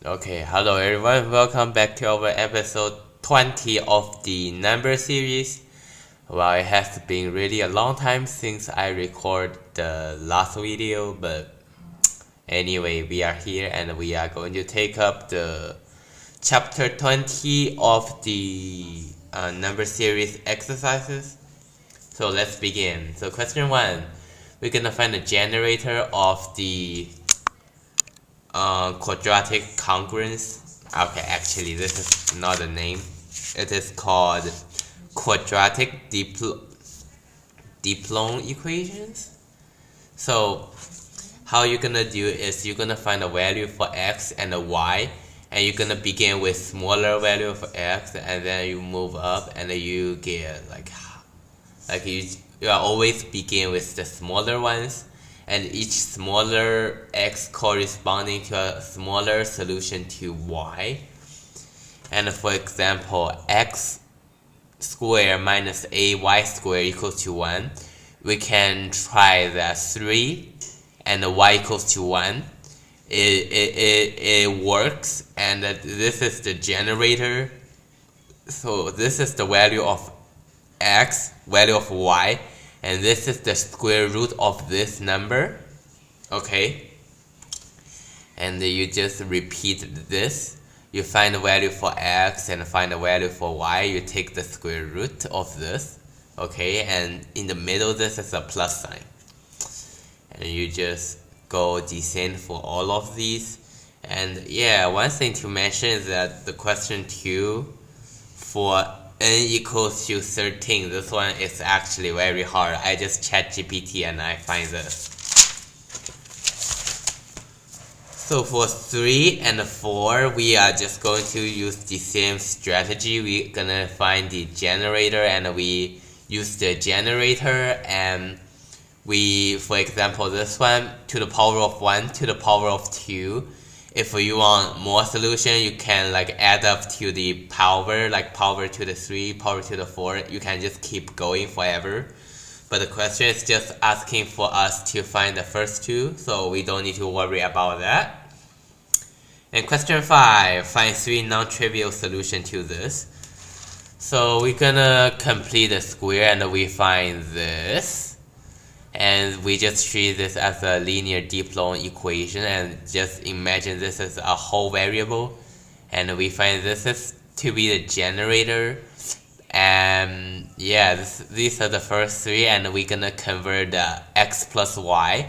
Okay, hello everyone, welcome back to our episode 20 of the number series. Well, it has been really a long time since I record the last video, but anyway, we are here and we are going to take up the chapter 20 of the number series exercises. So let's begin. So question 1, we're gonna find the generator of the quadratic congruence. Okay, actually this is not a name. It is called quadratic Diploin equations. So how you're gonna do is you're gonna find a value for x and a y, and you're gonna begin with smaller value for x, and then you move up and then you get like you are always begin with the smaller ones, and each smaller x corresponding to a smaller solution to y. And for example, x squared minus ay squared equals to 1. We can try that 3 and y equals to 1. It works, and this is the generator. So this is the value of x, value of y, and this is the square root of this number. Okay, and you just repeat this. You find the value for x and find the value for y. You take the square root of this. Okay, and in the middle this is a plus sign, and you just go descend for all of these. And yeah, one thing to mention is that the question 2 for n equals to 13, this one is actually very hard. I just chat GPT and I find this. So for 3 and 4, we are just going to use the same strategy. We're gonna find the generator, and we use the generator, and we, for example, this one to the power of 1 to the power of 2. If you want more solution, you can like add up to the power, like power to the 3, power to the 4. You can just keep going forever. But the question is just asking for us to find the first two, so we don't need to worry about that. And question 5, find 3 non-trivial solutions to this. So we're gonna complete the square, and we find this. And we just treat this as a linear Diploin equation, and just imagine this is a whole variable, and we find this is to be the generator. And yeah, these are the first 3, and we're gonna convert the x plus y,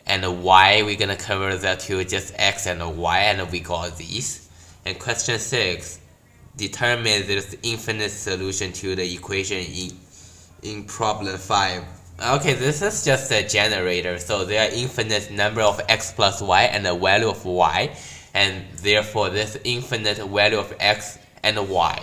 and the y we're gonna convert that to just x and y, and we got these. And question 6, determine there's infinite solution to the equation in problem 5. Okay, this is just a generator, so there are infinite number of x plus y and a value of y, and therefore this infinite value of x and y.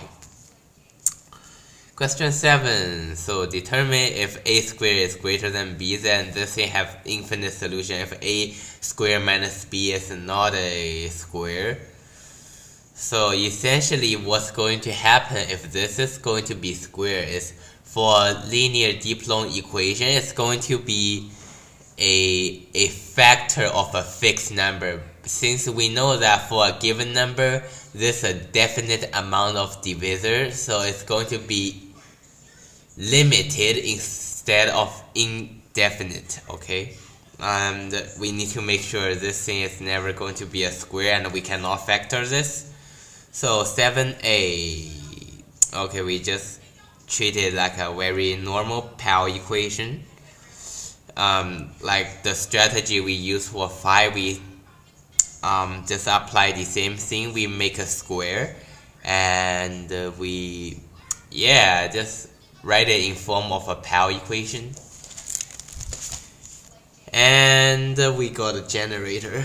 Question 7, so determine if a squared is greater than b, then this thing have infinite solution if a squared minus b is not a square. So essentially what's going to happen if this is going to be square is, for linear Diploin equation, it's going to be a factor of a fixed number. Since we know that for a given number, there's a definite amount of divisor, so it's going to be limited instead of indefinite, okay? And we need to make sure this thing is never going to be a square, and we cannot factor this. So 7a, okay, we just treat it like a very normal Pell equation. Like the strategy we use for 5, we just apply the same thing. We make a square, and we just write it in form of a Pell equation, and we got a generator.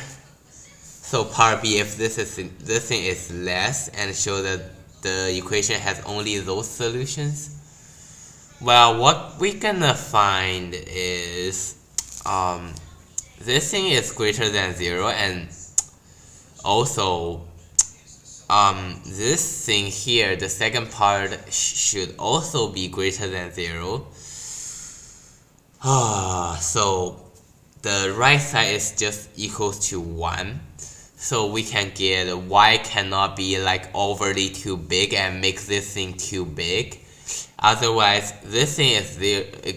So part B, if this thing is less, and show that the equation has only those solutions. Well, what we're gonna find is this thing is greater than 0, and also this thing here, the second part, should also be greater than 0. So the right side is just equals to 1. So we can get y cannot be like overly too big and make this thing too big. Otherwise, this thing is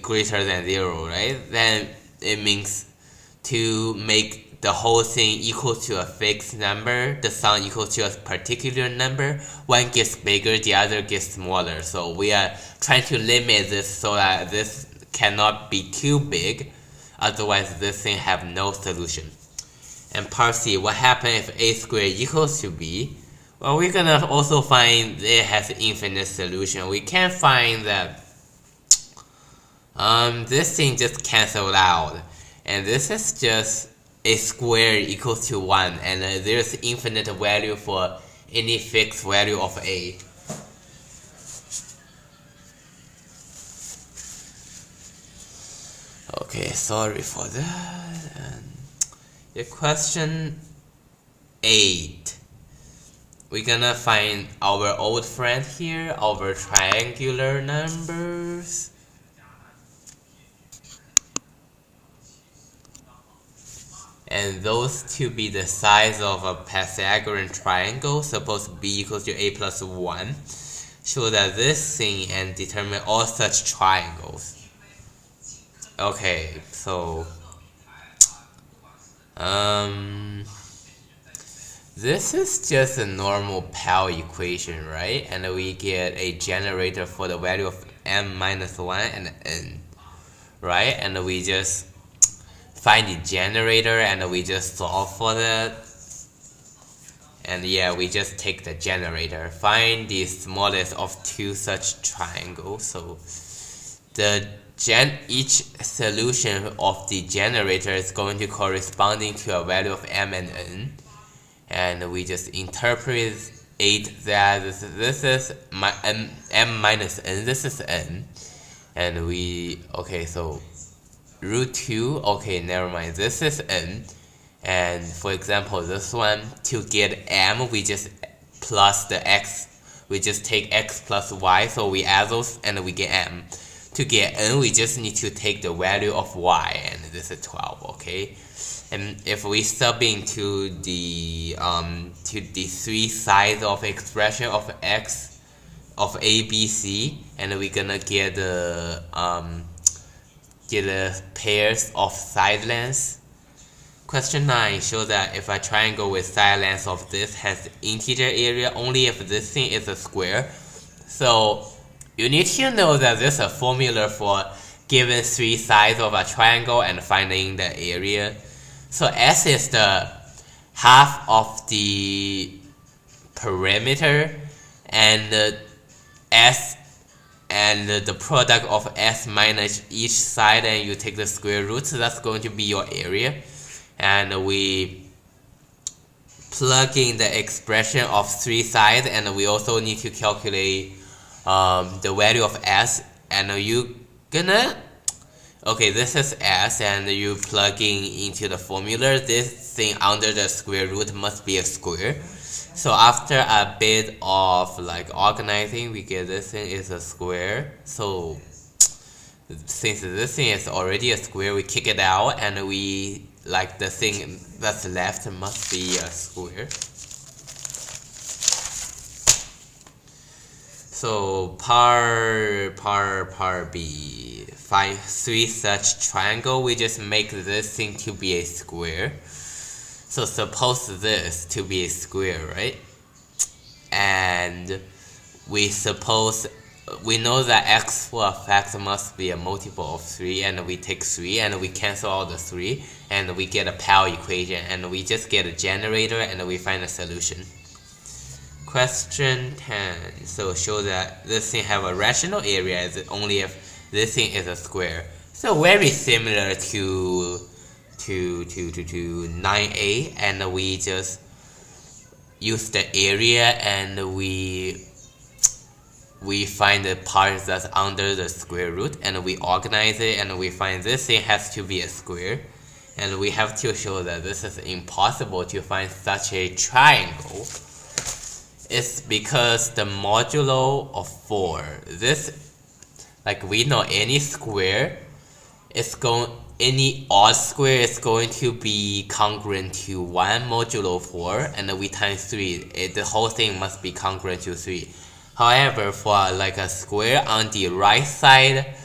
greater than 0, right? Then it means to make the whole thing equal to a fixed number, the sum equal to a particular number, one gets bigger, the other gets smaller. So we are trying to limit this so that this cannot be too big. Otherwise, this thing have no solution. And part C, what happens if a squared equals to b? Well, we're gonna also find it has infinite solution. We can find that this thing just canceled out, and this is just a square equals to 1, and there's infinite value for any fixed value of a. Okay, sorry for that. And the question 8. We're gonna find our old friend here, our triangular numbers. And those to be the size of a Pythagorean triangle, suppose b equals to a plus 1. Show that this thing and determine all such triangles. Okay, so this is just a normal Pell equation, right? And we get a generator for the value of m minus 1 and n, right? And we just find the generator and we just solve for that. And yeah, we just take the generator. Find the smallest of two such triangles. So each solution of the generator is going to corresponding to a value of m and n. And we just interpret that this is m minus n, this is n. And we, okay, so root 2, okay, never mind, this is n. And for example, this one, to get m, we just plus the x, we just take x plus y, so we add those and we get m. To get n, we just need to take the value of y, and this is 12, okay? And if we sub into the three sides of expression of x of a, b, c, and we're gonna get the pairs of side lengths. Question 9 shows that if a triangle with side lengths of this has integer area only if this thing is a square. So you need to know that there's a formula for given three sides of a triangle and finding the area. So S is the half of the perimeter, and S and the product of S minus each side, and you take the square root, so that's going to be your area. And we plug in the expression of three sides, and we also need to calculate the value of S, and you gonna, okay, this is S, and you plugging into the formula, this thing under the square root must be a square. So after a bit of like organizing, we get this thing is a square. So since this thing is already a square, we kick it out, and we like the thing that's left must be a square. So part B, find three such triangle. We just make this thing to be a square. So suppose this to be a square, right? And we know that x for a fact must be a multiple of 3, and we take 3 and we cancel all the 3 and we get a Pell equation, and we just get a generator and we find a solution. Question 10. So show that this thing have a rational area is only if this thing is a square. So very similar to 9a, and we just use the area and we find the part that's under the square root, and we organize it, and we find this thing has to be a square, and we have to show that this is impossible to find such a triangle. It's because the modulo of 4, this, like we know any square is going, any odd square is going to be congruent to 1 modulo 4, and then we times 3. The whole thing must be congruent to 3. However, for like a square on the right side,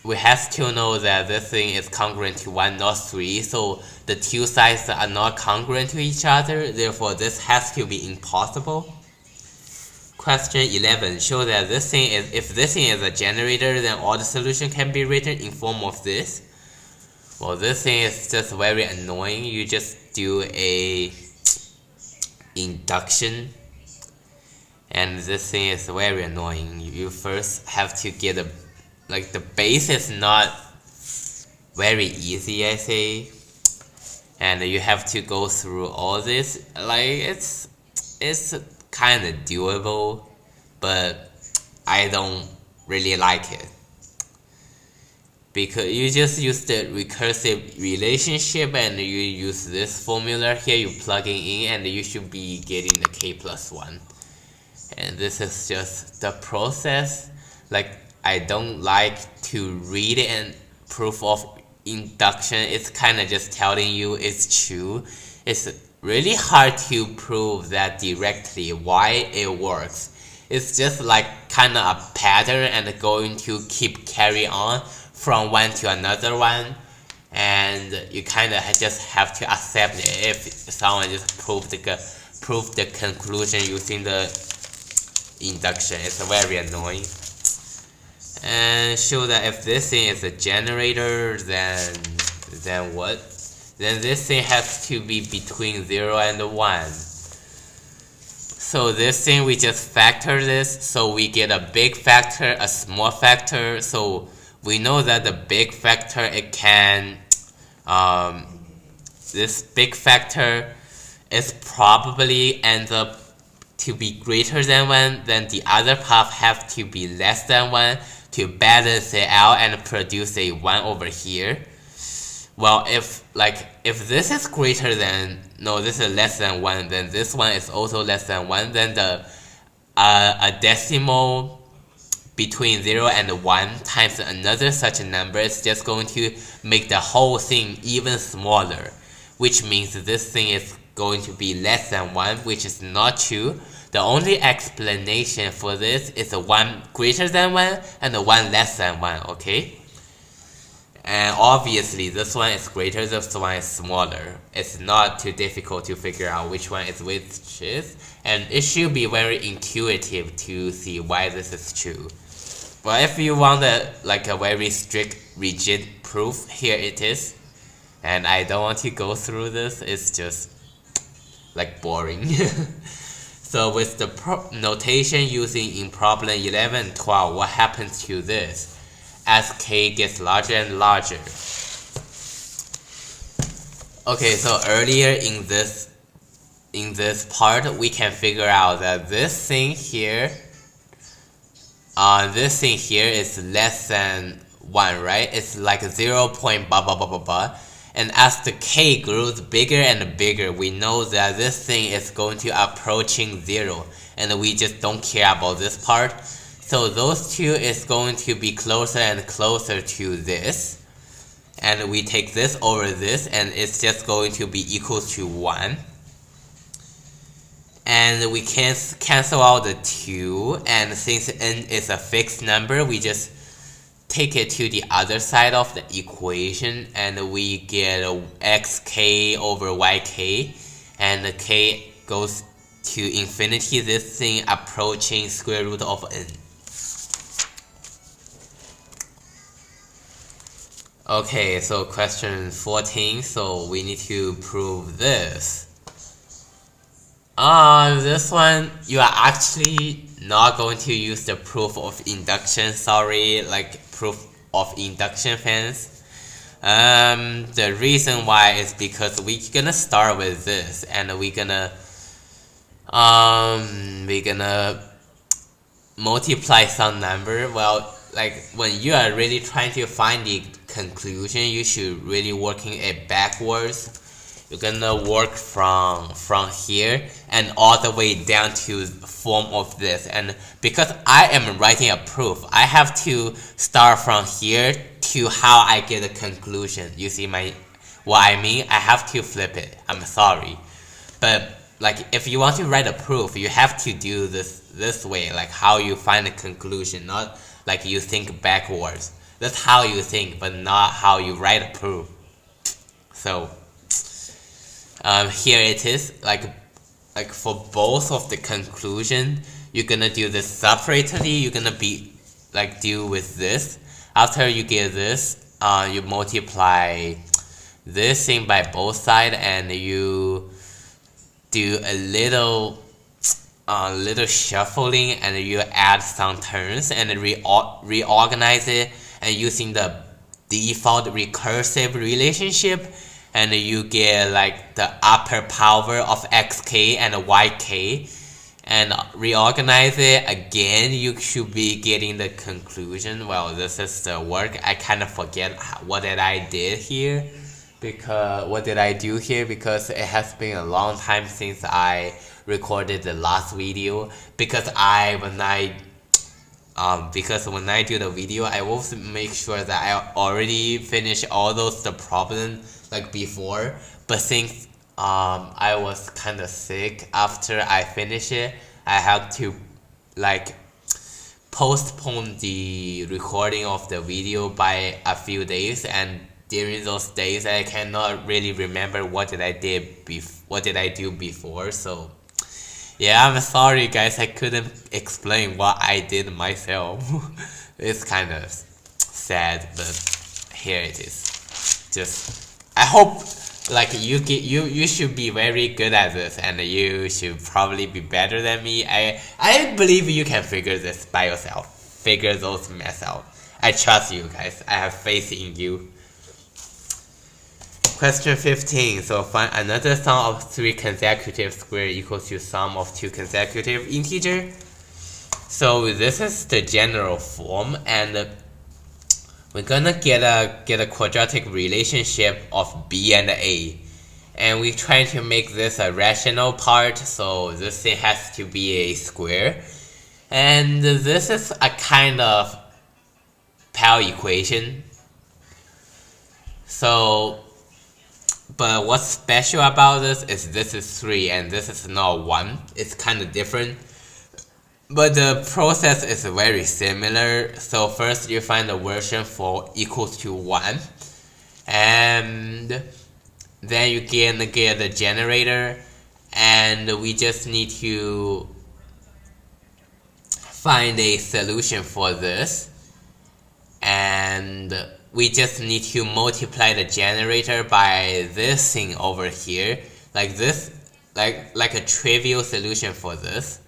we have to know that this thing is congruent to 1, not 3. So the two sides are not congruent to each other. Therefore, this has to be impossible. Question 11. Show that this thing is, if this thing is a generator, then all the solution can be written in form of this. Well, this thing is just very annoying. You just do a induction, and this thing is very annoying. You first have to get a, like, the base is not very easy, I say, and you have to go through all this. Like, it's kind of doable, but I don't really like it, because you just use the recursive relationship and you use this formula here, you plug it in, and you should be getting the k plus 1. And this is just the process. Like, I don't like to read and proof of induction. It's kind of just telling you it's true. It's really hard to prove that directly why it works. It's just like kind of a pattern and going to keep carry on from one to another one, and you kind of just have to accept it if someone just prove the conclusion using the induction. It's very annoying. And show that if this thing is a generator, then what? Then this thing has to be between 0 and 1. So this thing, we just factor this, so we get a big factor, a small factor. So we know that the big factor, it can, this big factor is probably ends up to be greater than 1, then the other half have to be less than 1 to balance it out and produce a 1 over here. Well, if this is greater than, no, this is less than 1, then this one is also less than 1, then the a decimal between 0 and 1 times another such a number is just going to make the whole thing even smaller, which means this thing is going to be less than 1, which is not true. The only explanation for this is a 1 greater than 1 and a 1 less than 1, okay? And obviously this one is greater, this one is smaller. It's not too difficult to figure out which one is which is, and it should be very intuitive to see why this is true. But if you want a very strict, rigid proof, here it is. And I don't want to go through this, it's just like boring. So with the notation using in problem 11 and 12, what happens to this as k gets larger and larger? Okay, so earlier in this part, we can figure out that this thing here is less than 1, right? It's like 0 point blah blah blah blah blah. And as the k grows bigger and bigger, we know that this thing is going to approaching 0, and we just don't care about this part. So those two is going to be closer and closer to this, and we take this over this, and it's just going to be equal to 1. And we can cancel out the 2, and since n is a fixed number, we just take it to the other side of the equation, and we get xk over yk, and the k goes to infinity, this thing approaching square root of n. Okay, so question 14, so we need to prove this. This one, you are actually not going to use the proof of induction, sorry, like proof of induction fans. The reason why is because we're gonna start with this, and we're gonna multiply some number. Well, like when you are really trying to find the conclusion, you should really working it backwards. you're gonna work from here and all the way down to the form of this. And because I am writing a proof, I have to start from here to how I get a conclusion. You see what I mean? I have to flip it. I'm sorry, but like if you want to write a proof, you have to do this way, like how you find a conclusion, not like you think backwards. That's how you think, but not how you write a proof. So here it is, like for both of the conclusion, you're gonna do this separately. You're gonna be like do with this. After you get this, you multiply this thing by both sides, and you do a little shuffling, and you add some terms and reorganize it, and using the default recursive relationship, and you get like the upper power of xk and yk, and reorganize it again. You should be getting the conclusion. Well, this is the work. I kind of forget what did I do here, because it has been a long time since I recorded the last video. Because when I do the video, I will make sure that I already finish all the problems like before. But since I was kind of sick after I finished it, I have to like postpone the recording of the video by a few days, and during those days I cannot really remember what did I do before. So yeah, I'm sorry guys, I couldn't explain what I did myself. It's kind of sad, but here it is. Just I hope like you should be very good at this, and you should probably be better than me. I believe you can figure this by yourself. Figure those mess out. I trust you guys. I have faith in you. Question 15. So find another sum of 3 consecutive square equals to sum of 2 consecutive integer. So this is the general form, and we're gonna get a quadratic relationship of b and a, and we try to make this a rational part. So this thing has to be a square, and this is a kind of Pell equation. So but what's special about this is 3 and this is not 1. It's kind of different, but the process is very similar. So first you find the version for equals to 1, and then you get the generator, and we just need to find a solution for this, and we just need to multiply the generator by this thing over here, like this, like a trivial solution for this.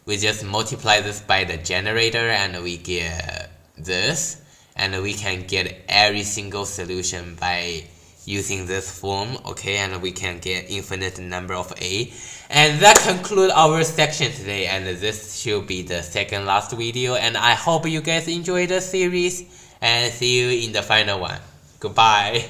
We just multiply this by the generator and we get this, and we can get every single solution by using this form, okay, and we can get infinite number of a. And that concludes our section today, and this should be the second last video, and I hope you guys enjoyed the series, and see you in the final one. Goodbye.